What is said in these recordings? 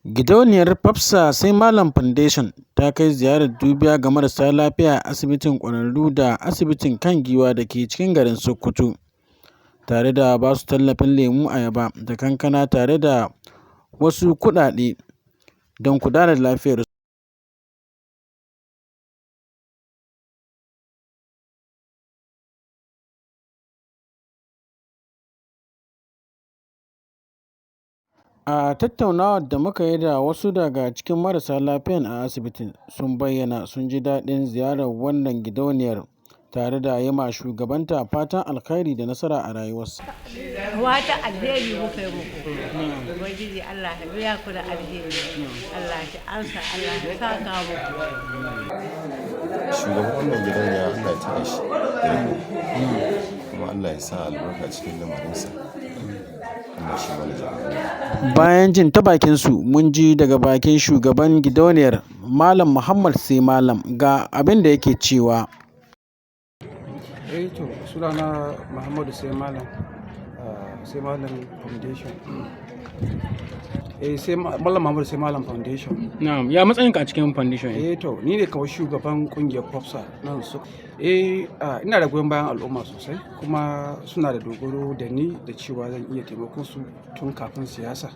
Gidauniyar Fafsa Sai Malam Foundation ta kai ziyarar dubiya ga marasa lafiya a asibitin ƙwararru da asibitin kan giwa da ke cikin garin Sokoto, tare da ba su tallafin lemu, ayaba da kankana tare da wasu kuɗaɗe don kula da lafiyarsu. A tattaunawar da muka yi da wasu daga cikin marasa lafiyan a asibitin, sun bayyana sun ji daɗin ziyarar wannan gidauniyar, tare da yi ma shugabanta fatan alkhairi da nasara a rayuwarsa. Wata alheri muka yi muku. Ubangiji Allah ya biya ku da alheri. Allah ya ansa, Allah ya saka muku. Shugaban wannan gidauniya Allah ya taya shi kuma Allah ya sa albarka cikin lamarinsa. Allah shi mana jagora. Bayan jin ta bakinsu, mun ji daga bakin shugaban gidauniyar Malam Muhammad Sai Malam ga abin da yake cewa. To sunana Muhammadu Sai Malam, Sai Malam Foundation. Sai Malam Muhammadu Sai Malam Foundation. Na'am, ya matsayinka a cikin foundation? To ni ne kawai shugaban kungiyar Fafsa nan su. Ina da goyon bayan al'umma sosai, kuma suna da dogaro da ni da cewa zan iya taimakon su tun kafin siyasa.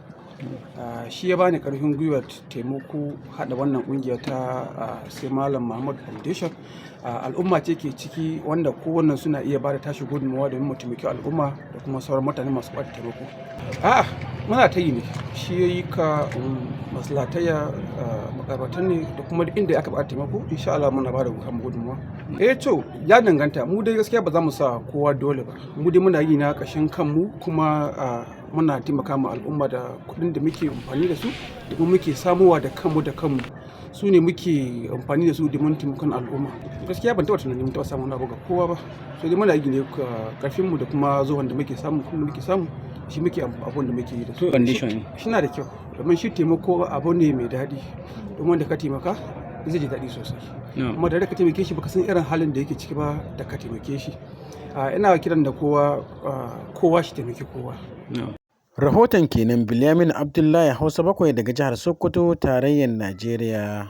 Shi ya bani karfin gwiwar taimako hada wannan kungiya ta Sai Malam Muhammad Foundation. Al'umma ce ke ciki wanda kowanne suna iya bada tashi gudunmawa domin mu taimaki al'umma da kuma sauran mutane masu bada taimako. Muna ta yi ne, shi ya yi ka masalataya, makarabatan ne da kuma duk inda aka bada taimako, insha Allah muna bada gudunmawa. To ya danganta, mu dai gaskiya ba za mu sa kowa dole ba, mu dai muna yi na ƙashin kanmu, kuma muna taimaka ma al'umma da kuɗin da muke amfani da su, da kuma muke samowa da kanmu su ne muke amfani da su domin taimakon al'umma. Gaskiya ban taɓa tunanin mun taɓa samun abu ga kowa ba, sai dai muna yi ne ƙarfinmu da kuma zuwan da muke samu, kuma muke samu shi muke abun da muke yi da su. Shi na da kyau, domin shi taimako abu ne mai daɗi, domin wanda ka taimaka zai ji daɗi sosai. Kuma da ka taimake shi baka san irin halin da yake ciki ba da ka taimake shi. Ina kiran da kowa shi taimaki kowa. Rahoton kenan Bilyamin Abdullahi, Hausa 7 daga jihar Sokoto, tarayyar Najeriya.